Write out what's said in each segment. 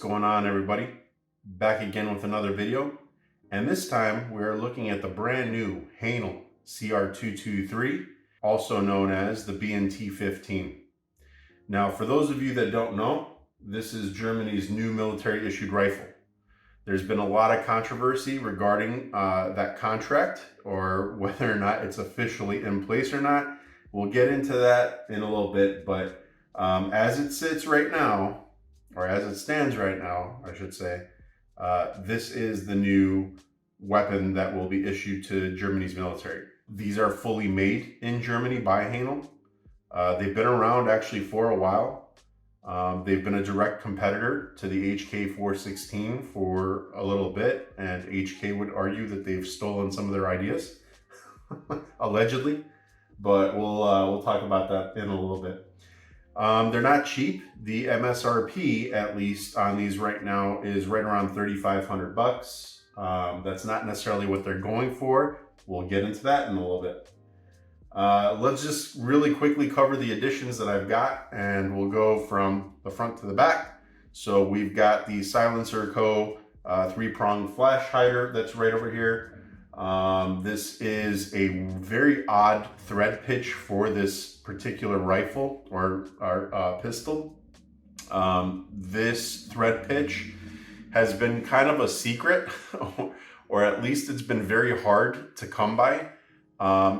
going on, everybody? Back again with another video, and this time we're looking at the brand new Haenel CR223, also known as the BT-15. Now, for those of you that don't know, this is Germany's new military issued rifle. There's been a lot of controversy regarding that contract, or whether or not it's officially in place or not. We'll get into that in a little bit, but as it sits right now, or as it stands right now, I should say, this is the new weapon that will be issued to Germany's military. These are fully made in Germany by Haenel. They've been around actually for a while. They've been a direct competitor to the HK416 for a little bit, and HK would argue that they've stolen some of their ideas, allegedly, but we'll talk about that in a little bit. They're not cheap. The MSRP, at least on these right now, is right around 3,500 bucks. That's not necessarily what they're going for. We'll get into that in a little bit. Let's just really quickly cover the additions that I've got, and we'll go from the front to the back. So we've got the Silencerco 3-prong flash hider that's right over here. This is a very odd thread pitch for this particular rifle or pistol. This thread pitch has been kind of a secret, or at least it's been very hard to come by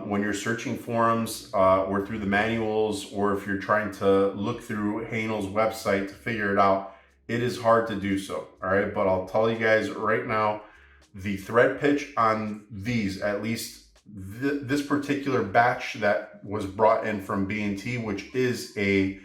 when you're searching forums or through the manuals, or if you're trying to look through Haenel's website to figure it out. It is hard to do so, all right? But I'll tell you guys right now, the thread pitch on these, at least this particular batch that was brought in from B&T, which is a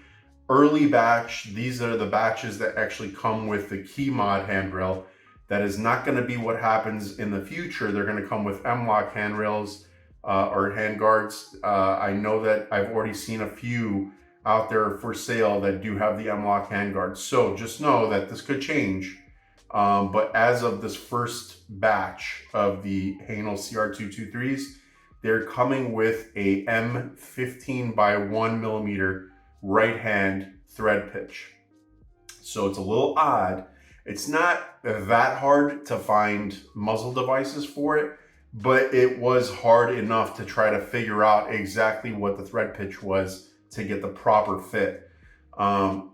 early batch. These are the batches that actually come with the key mod handrail. That is not going to be what happens in the future. They're going to come with M-lock handrails or handguards. I know that I've already seen a few out there for sale that do have the M-lock handguards. So just know that this could change. But as of this first batch of the Haenel CR223s, they're coming with a M15 by 1mm right hand thread pitch. So it's a little odd. It's not that hard to find muzzle devices for it, but it was hard enough to try to figure out exactly what the thread pitch was to get the proper fit.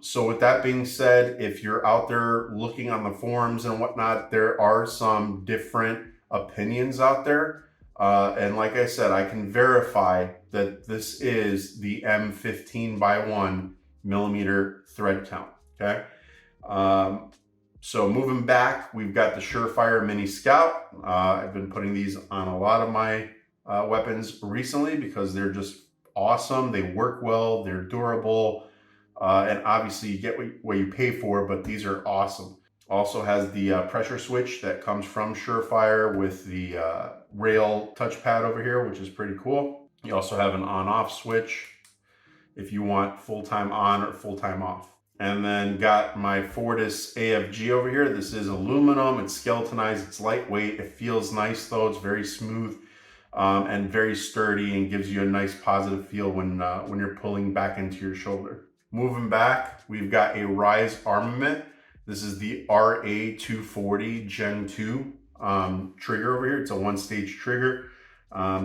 So with that being said, if you're out there looking on the forums and whatnot, there are some different opinions out there. And like I said, I can verify that this is the M15 by 1mm thread count, okay? So moving back, we've got the Surefire Mini Scout. I've been putting these on a lot of my weapons recently because they're just awesome. They work well, they're durable. And obviously you get what you pay for, but these are awesome. Also has the pressure switch that comes from Surefire with the rail touchpad over here, which is pretty cool. You also have an on-off switch if you want full-time on or full-time off. And then got my Fortis AFG over here. This is aluminum, it's skeletonized, it's lightweight, it feels nice though, it's very smooth and very sturdy, and gives you a nice positive feel when you're pulling back into your shoulder. Moving back, we've got a Rise Armament. This is the RA240 Gen 2 trigger over here. It's a one-stage trigger.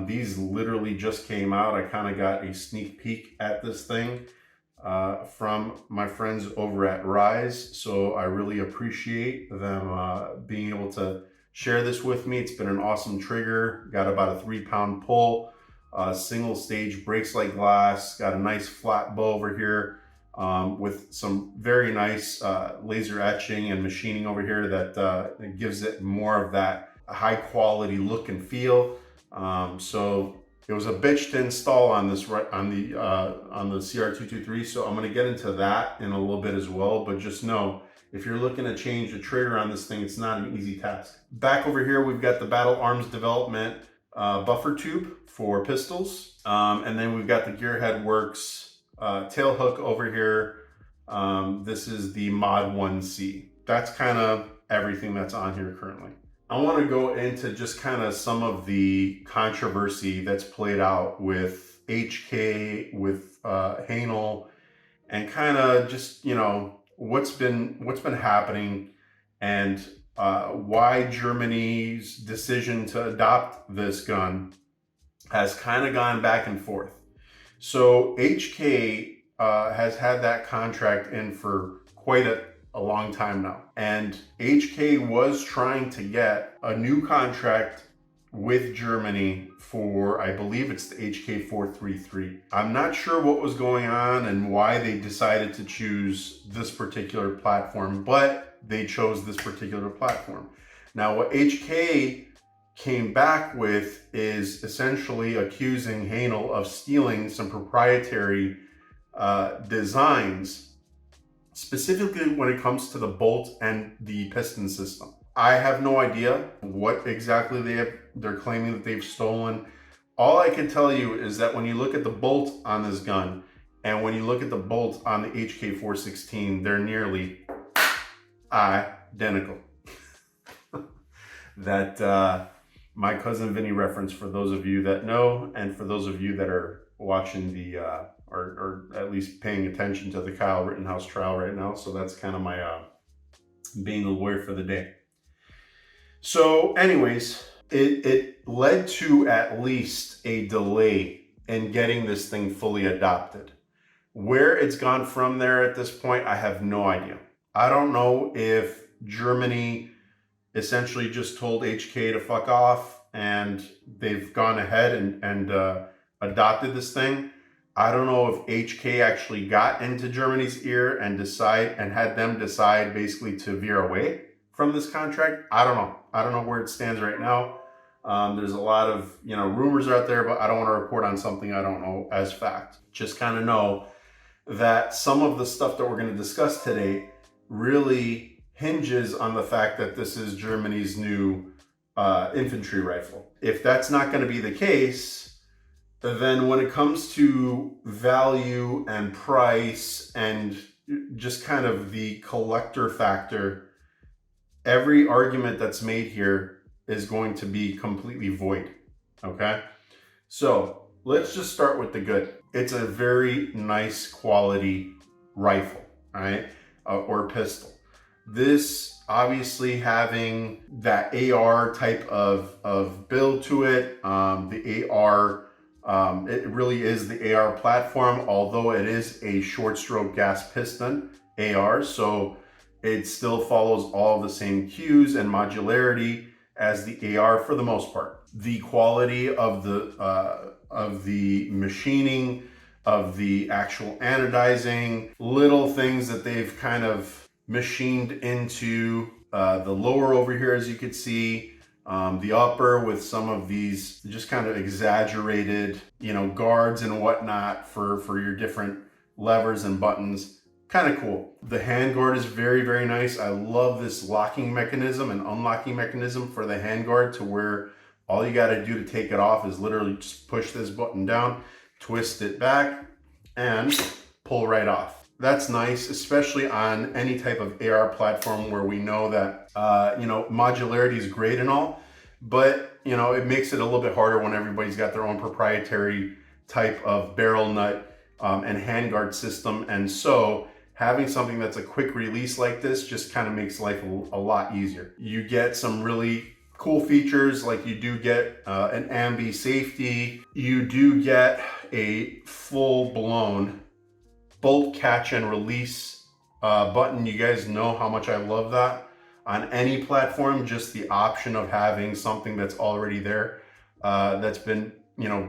These literally just came out. I kind of got a sneak peek at this thing from my friends over at Rise. So I really appreciate them being able to share this with me. It's been an awesome trigger. Got about a 3-pound pull. Single stage, breaks like glass. Got a nice flat bow over here. With some very nice laser etching and machining over here that gives it more of that high quality look and feel. So it was a bitch to install on this on the CR223. So I'm going to get into that in a little bit as well. But just know, if you're looking to change the trigger on this thing, it's not an easy task. Back over here, we've got the Battle Arms Development buffer tube for pistols, and then we've got the Gearheadworks Tailhook over here. This is the Mod 1C. That's kind of everything that's on here currently. I want to go into just kind of some of the controversy that's played out with HK, with Haenel, and kind of just, you know, what's been happening, and why Germany's decision to adopt this gun has kind of gone back and forth. So HK has had that contract in for quite a long time now. And HK was trying to get a new contract with Germany for, I believe it's the HK433. I'm not sure what was going on and why they decided to choose this particular platform, but they chose this particular platform. Now, what HK came back with is essentially accusing Haenel of stealing some proprietary designs, specifically when it comes to the bolt and the piston system. I have no idea what exactly they're claiming that they've stolen. All I can tell you is that when you look at the bolt on this gun and when you look at the bolt on the HK416, they're nearly identical. That my cousin Vinny reference, for those of you that know, and for those of you that are watching the or at least paying attention to the Kyle Rittenhouse trial right now. So that's kind of my being a lawyer for the day. So anyways, it led to at least a delay in getting this thing fully adopted. Where it's gone from there at this point, I have no idea. I don't know if Germany essentially just told HK to fuck off and they've gone ahead and adopted this thing. I don't know if HK actually got into Germany's ear and had them decide basically to veer away from this contract. I don't know. I don't know where it stands right now. There's a lot of rumors out there, but I don't want to report on something I don't know as fact. Just kind of know that some of the stuff that we're going to discuss today really hinges on the fact that this is Germany's new infantry rifle. If that's not going to be the case, then when it comes to value and price and just kind of the collector factor, every argument that's made here is going to be completely void, okay? So let's just start with the good. It's a very nice quality rifle, all right? Or pistol. This obviously having that AR type of build to it, the AR, it really is the AR platform, although it is a short stroke gas piston AR, so it still follows all the same cues and modularity as the AR for the most part. The quality of the machining, of the actual anodizing, little things that they've kind of machined into the lower over here, as you could see, the upper with some of these just kind of exaggerated, guards and whatnot for your different levers and buttons. Kind of cool. The handguard is very, very nice. I love this locking mechanism and unlocking mechanism for the handguard, to where all you got to do to take it off is literally just push this button down, twist it back, and pull right off. That's nice, especially on any type of AR platform where we know that, modularity is great and all, but, it makes it a little bit harder when everybody's got their own proprietary type of barrel nut and handguard system. And so having something that's a quick release like this just kind of makes life a lot easier. You get some really cool features, like you do get an ambi safety. You do get a full-blown bolt catch and release button. You guys know how much I love that. On any platform, just the option of having something that's already there, that's been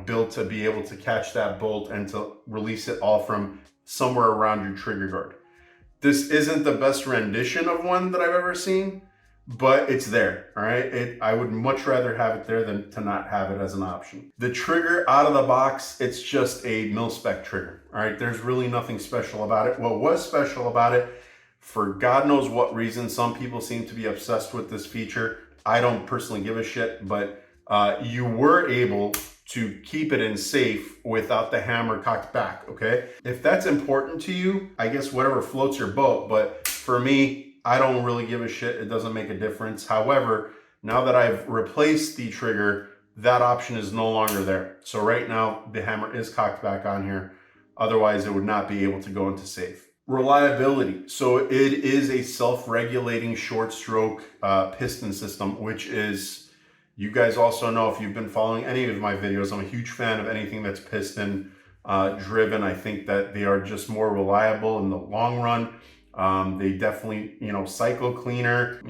built to be able to catch that bolt and to release it all from somewhere around your trigger guard. This isn't the best rendition of one that I've ever seen, but it's there, all right? I would much rather have it there than to not have it as an option. The trigger out of the box, it's just a mil-spec trigger, all right? There's really nothing special about it. What was special about it, for God knows what reason, some people seem to be obsessed with this feature. I don't personally give a shit, but you were able to keep it in safe without the hammer cocked back, okay? If that's important to you, I guess whatever floats your boat, but for me, I don't really give a shit. It doesn't make a difference. However, now that I've replaced the trigger, that option is no longer there. So right now, the hammer is cocked back on here. Otherwise, it would not be able to go into safe. Reliability. So it is a self-regulating short stroke piston system, which is, you guys also know if you've been following any of my videos, I'm a huge fan of anything that's piston driven. I think that they are just more reliable in the long run. They definitely, cycle cleaner,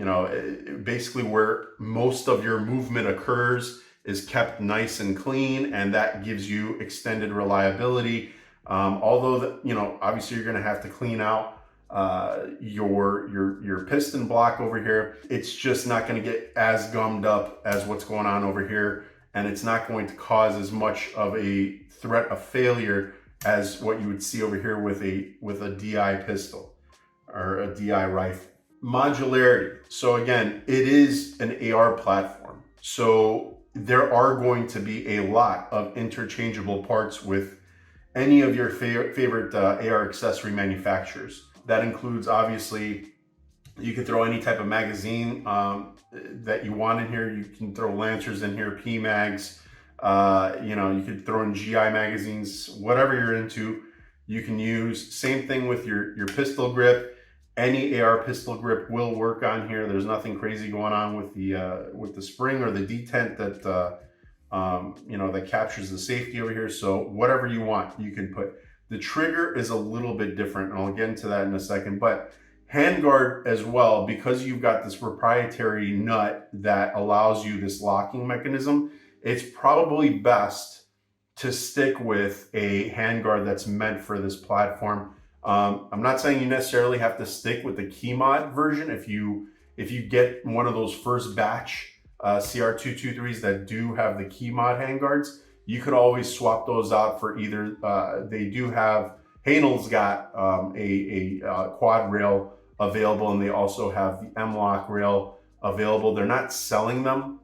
basically where most of your movement occurs is kept nice and clean, and that gives you extended reliability. Although obviously you're going to have to clean out your piston block over here. It's just not going to get as gummed up as what's going on over here, and it's not going to cause as much of a threat of failure as what you would see over here with a DI pistol or a DI rifle. Modularity. So again, it is an AR platform. So there are going to be a lot of interchangeable parts with any of your favorite AR accessory manufacturers. That includes, obviously, you can throw any type of magazine that you want in here. You can throw Lancers in here, PMags, you could throw in GI magazines, whatever you're into, you can use. Same thing with your pistol grip. Any AR pistol grip will work on here. There's nothing crazy going on with the spring or the detent that that captures the safety over here. So whatever you want, you can put. The trigger is a little bit different, and I'll get into that in a second. But handguard as well, because you've got this proprietary nut that allows you this locking mechanism, it's probably best to stick with a handguard that's meant for this platform. I'm not saying you necessarily have to stick with the key mod version. If you get one of those first batch CR223s that do have the key mod handguards, you could always swap those out for either, they do have, Haenel's got a quad rail available, and they also have the M-LOK rail available. They're not selling them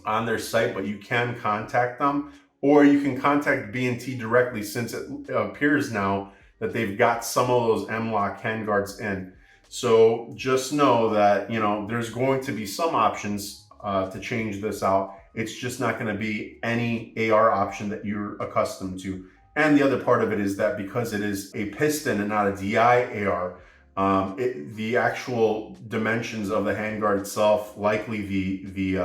on their site, but you can contact them, or you can contact B&T directly, since it appears now that they've got some of those M-LOK handguards in. So just know that, there's going to be some options to change this out. It's just not going to be any AR option that you're accustomed to. And the other part of it is that because it is a piston and not a DI AR, the actual dimensions of the handguard itself, likely the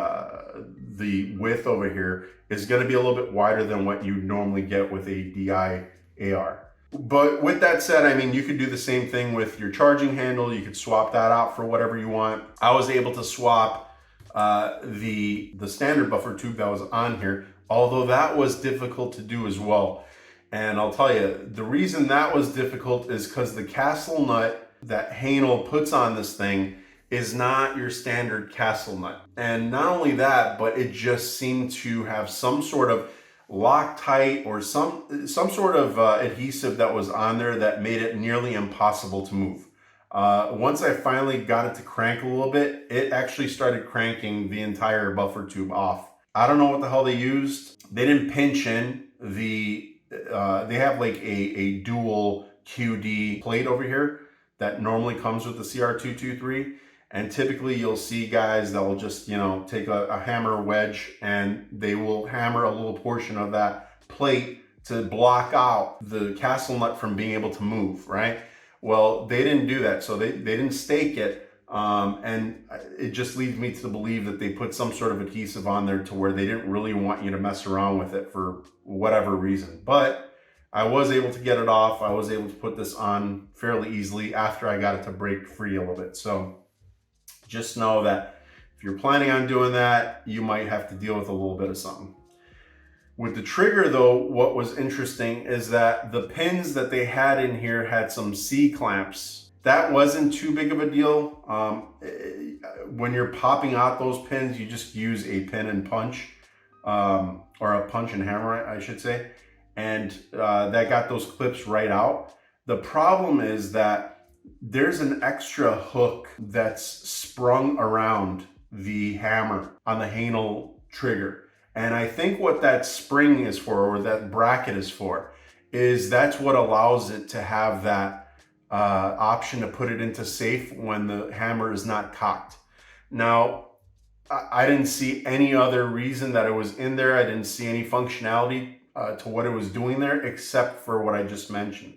width over here, is going to be a little bit wider than what you normally get with a DI AR. But with that said, I mean, you could do the same thing with your charging handle. You could swap that out for whatever you want. I was able to swap the standard buffer tube that was on here, although that was difficult to do as well. And I'll tell you, the reason that was difficult is because the castle nut that Haenel puts on this thing is not your standard castle nut. And not only that, but it just seemed to have some sort of Loctite or some sort of adhesive that was on there that made it nearly impossible to move. Once I finally got it to crank a little bit, it actually started cranking the entire buffer tube off. I don't know what the hell they used. They didn't pinch in the, they have like a dual QD plate over here that normally comes with the CR223. And typically you'll see guys that will just, take a hammer wedge, and they will hammer a little portion of that plate to block out the castle nut from being able to move, right? Well, they didn't do that. So they didn't stake it. And it just leads me to believe that they put some sort of adhesive on there to where they didn't really want you to mess around with it for whatever reason. But I was able to get it off. I was able to put this on fairly easily after I got it to break free a little bit. So just know that if you're planning on doing that, you might have to deal with a little bit of something. With the trigger though, what was interesting is that the pins that they had in here had some C-clamps. That wasn't too big of a deal. When you're popping out those pins, you just use a pin and punch, or a punch and hammer, I should say. And that got those clips right out. The problem is that there's an extra hook that's sprung around the hammer on the Haenel trigger. And I think what that spring is for, or that bracket is for, is that's what allows it to have that option to put it into safe when the hammer is not cocked. Now, I didn't see any other reason that it was in there. I didn't see any functionality to what it was doing there, except for what I just mentioned.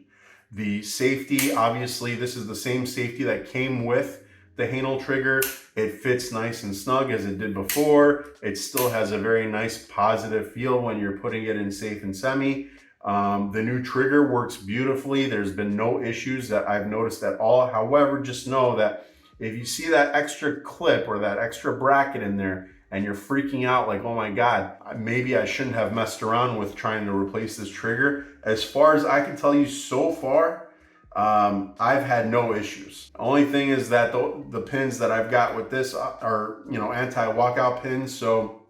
The safety, obviously, this is the same safety that came with the Haenel trigger. It fits nice and snug as it did before. It still has a very nice positive feel when you're putting it in safe and semi. The new trigger works beautifully. There's been no issues that I've noticed at all. However, just know that if you see that extra clip or that extra bracket in there and you're freaking out like, oh my God, maybe I shouldn't have messed around with trying to replace this trigger. As far as I can tell you so far, I've had no issues. The only thing is that the pins that I've got with this are, anti-walkout pins. So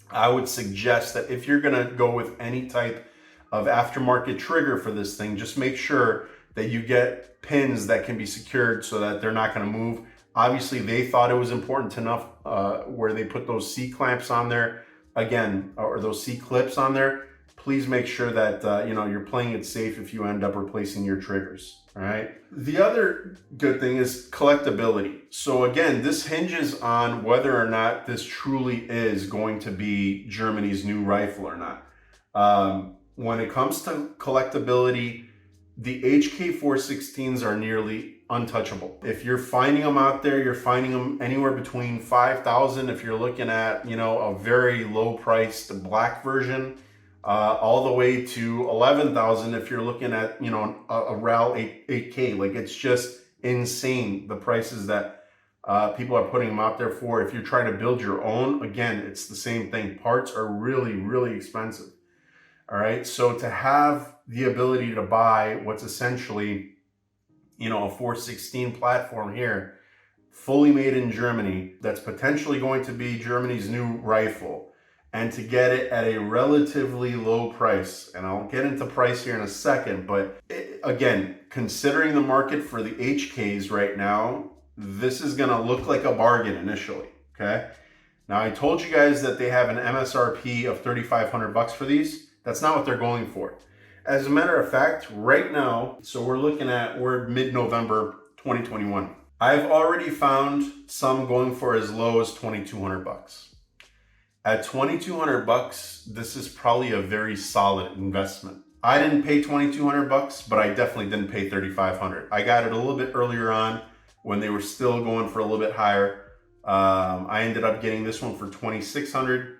I would suggest that if you're gonna go with any type of aftermarket trigger for this thing, just make sure that you get pins that can be secured so that they're not gonna move. Obviously, they thought it was important enough where they put those C-clamps on there, again, or those C-clips on there. Please make sure that you're playing it safe if you end up replacing your triggers, all right? The other good thing is collectability. So again, this hinges on whether or not this truly is going to be Germany's new rifle or not. When it comes to collectability, the HK416s are nearly untouchable. If you're finding them out there, you're finding them anywhere between 5,000 if you're looking at, a very low priced black version, all the way to 11,000 if you're looking at, a RAL 8K. Like, it's just insane, the prices that people are putting them out there for. If you're trying to build your own, again, it's the same thing. Parts are really, really expensive. All right, so to have the ability to buy what's essentially, a 416 platform here, fully made in Germany, that's potentially going to be Germany's new rifle, and to get it at a relatively low price, and I'll get into price here in a second, but again, considering the market for the HKs right now, this is gonna look like a bargain initially, okay? Now, I told you guys that they have an MSRP of $3,500 for these. That's not what they're going for. As a matter of fact, right now, so we're mid-November 2021. I've already found some going for as low as $2,200. At $2,200, this is probably a very solid investment. I didn't pay $2,200, but I definitely didn't pay $3,500. I got it a little bit earlier on when they were still going for a little bit higher. I ended up getting this one for $2,600.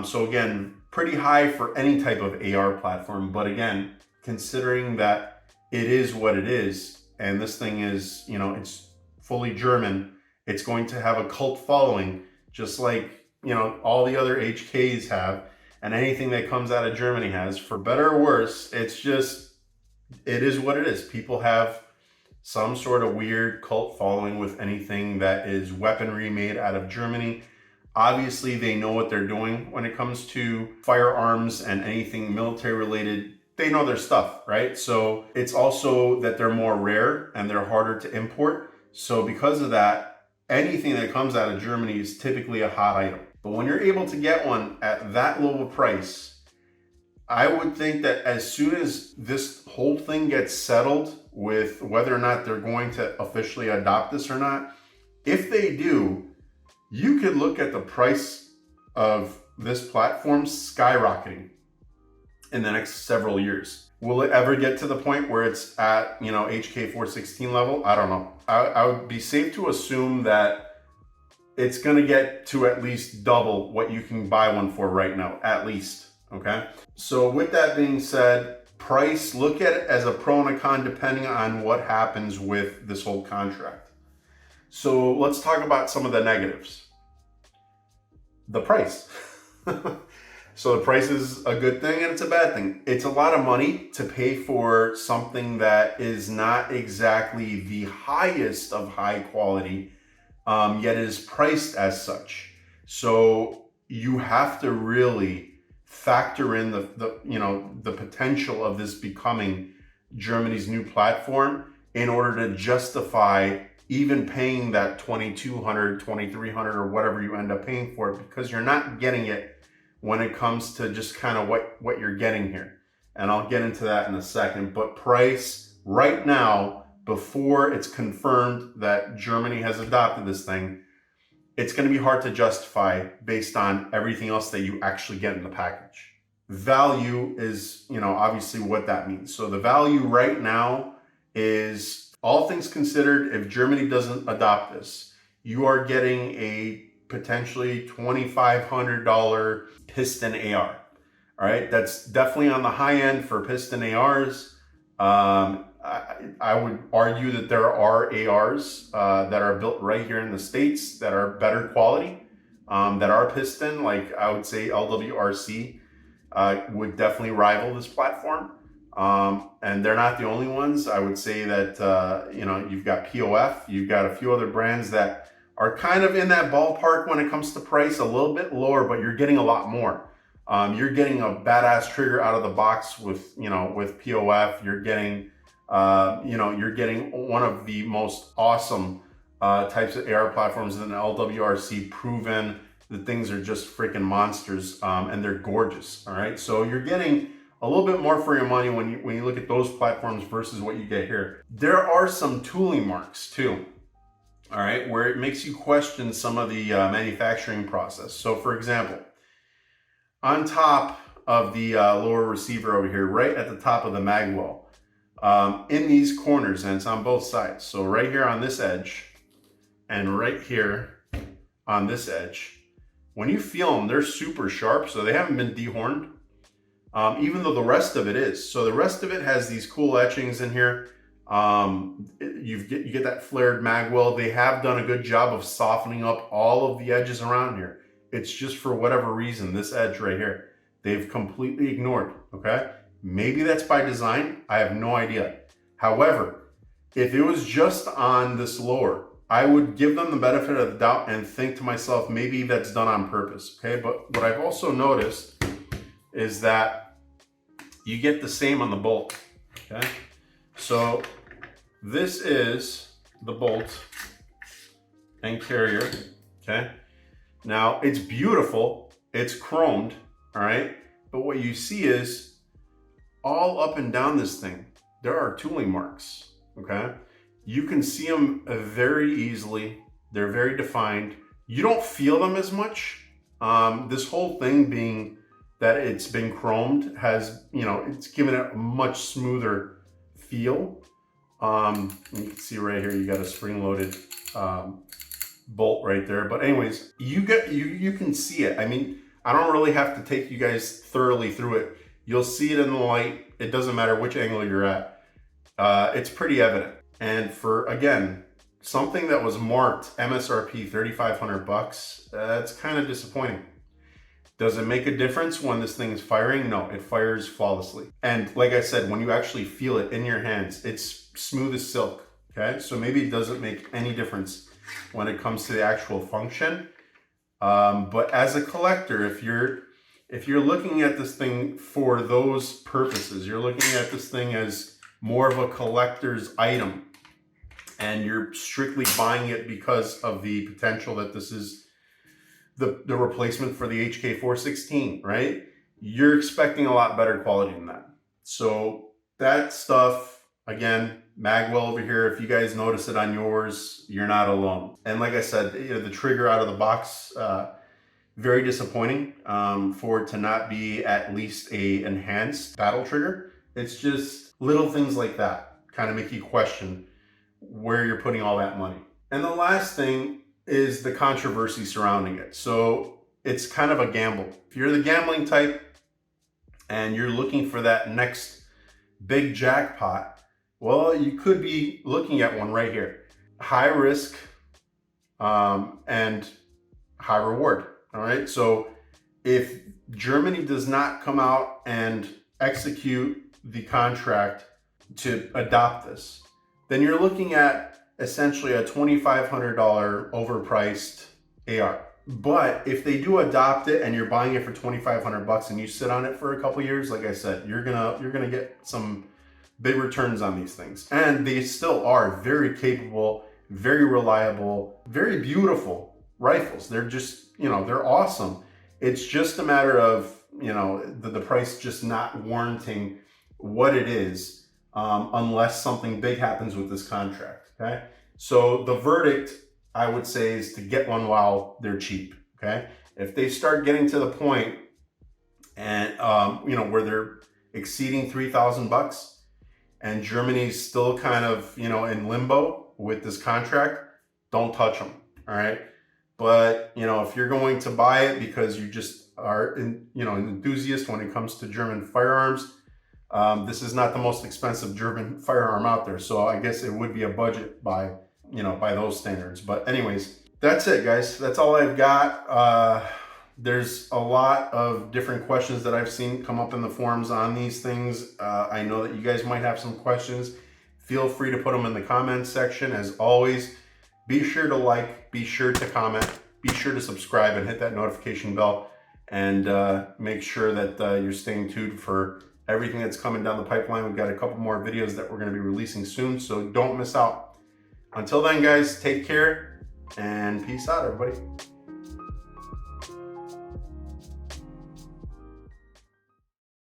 So again, pretty high for any type of AR platform. But again, considering that it is what it is, and this thing is, it's fully German, it's going to have a cult following, just like, all the other HKs have, and anything that comes out of Germany has. For better or worse, it is what it is. People have some sort of weird cult following with anything that is weaponry made out of Germany. Obviously, they know what they're doing when it comes to firearms and anything military related. They know their stuff, right? So it's also that they're more rare and they're harder to import. So because of that, anything that comes out of Germany is typically a hot item. But when you're able to get one at that low of a price, I would think that as soon as this whole thing gets settled with whether or not they're going to officially adopt this or not, if they do, you could look at the price of this platform skyrocketing in the next several years. Will it ever get to the point where it's at, HK416 level? I don't know. I would be safe to assume that it's going to get to at least double what you can buy one for right now, at least, okay? So with that being said, price, look at it as a pro and a con depending on what happens with this whole contract. So let's talk about some of the negatives. The price. So the price is a good thing and it's a bad thing. It's a lot of money to pay for something that is not exactly the highest of high quality, yet is priced as such. So you have to really factor in the potential of this becoming Germany's new platform in order to justify even paying that $2,200, $2,300, or whatever you end up paying for it, because you're not getting it when it comes to just kind of what you're getting here. And I'll get into that in a second. But price right now, before it's confirmed that Germany has adopted this thing, it's going to be hard to justify based on everything else that you actually get in the package. Value is, obviously what that means. So the value right now is, all things considered, if Germany doesn't adopt this, you are getting a potentially $2,500 piston AR. All right, that's definitely on the high end for piston ARs. I would argue that there are ARs that are built right here in the States that are better quality, that are piston, like I would say LWRC would definitely rival this platform. And they're not the only ones. I would say that, you know, you've got POF, you've got a few other brands that are kind of in that ballpark when it comes to price, a little bit lower, but you're getting a lot more. You're getting a badass trigger out of the box with, you know, with POF. You're getting, you know, you're getting one of the most awesome types of AR platforms in LWRC, proven. The things are just freaking monsters, and they're gorgeous. All right, so you're getting a little bit more for your money when you look at those platforms versus what you get here. There are some tooling marks too, all right, where it makes you question some of the manufacturing process. So for example, on top of the lower receiver over here, right at the top of the mag well, in these corners, and it's on both sides. So right here on this edge and right here on this edge, when you feel them, they're super sharp, so they haven't been dehorned, even though the rest of it is. So the rest of it has these cool etchings in here. You get that flared mag well. They have done a good job of softening up all of the edges around here. It's just for whatever reason, this edge right here, they've completely ignored, okay? Maybe that's by design, I have no idea. However, if it was just on this lower, I would give them the benefit of the doubt and think to myself, maybe that's done on purpose, okay? But what I've also noticed is that you get the same on the bolt, okay? So this is the bolt and carrier, okay? Now it's beautiful, it's chromed, all right? But what you see is all up and down this thing, there are tooling marks, okay? You can see them very easily. They're very defined. You don't feel them as much. This whole thing being that it's been chromed has, you know, it's given it a much smoother feel. You can see right here, you got a spring-loaded bolt right there. But anyways, you can see it. I mean, I don't really have to take you guys thoroughly through it. You'll see it in the light. It doesn't matter which angle you're at. It's pretty evident. And for, again, something that was marked MSRP 3,500 bucks, that's kind of disappointing. Does it make a difference when this thing is firing? No, it fires flawlessly. And like I said, when you actually feel it in your hands, it's smooth as silk, okay? So maybe it doesn't make any difference when it comes to the actual function. But as a collector, if you're looking at this thing for those purposes, you're looking at this thing as more of a collector's item, and you're strictly buying it because of the potential that this is the replacement for the HK416, right? You're expecting a lot better quality than that. So that stuff, again, magwell over here, if you guys notice it on yours, you're not alone. And like I said, you know, the trigger out of the box, very disappointing for it to not be at least a enhanced battle trigger. It's just little things like that kind of make you question where you're putting all that money. And the last thing is the controversy surrounding it. So it's kind of a gamble. If you're the gambling type and you're looking for that next big jackpot, well, you could be looking at one right here. High risk and high reward, all right? So if Germany does not come out and execute the contract to adopt this, then you're looking at essentially a $2,500 overpriced AR. But if they do adopt it and you're buying it for 2,500 bucks and you sit on it for a couple years, like I said, you're gonna get some big returns on these things. And they still are very capable, very reliable, very beautiful rifles. They're just, you know, they're awesome. It's just a matter of, you know, the price just not warranting what it is, unless something big happens with this contract, okay? So the verdict, I would say, is to get one while they're cheap, okay? If they start getting to the point and, you know, where they're exceeding 3,000 bucks and Germany's still kind of, you know, in limbo with this contract, don't touch them, all right? But, you know, if you're going to buy it because you just are, you know, an enthusiast when it comes to German firearms, this is not the most expensive German firearm out there. So I guess it would be a budget buy, you know, by those standards. But anyways, that's it, guys. That's all I've got. There's a lot of different questions that I've seen come up in the forums on these things. I know that you guys might have some questions. Feel free to put them in the comments section. As always, be sure to like, be sure to comment, be sure to subscribe and hit that notification bell, and make sure that you're staying tuned for everything that's coming down the pipeline. We've got a couple more videos that we're going to be releasing soon, so don't miss out. Until then, guys, take care and peace out, everybody.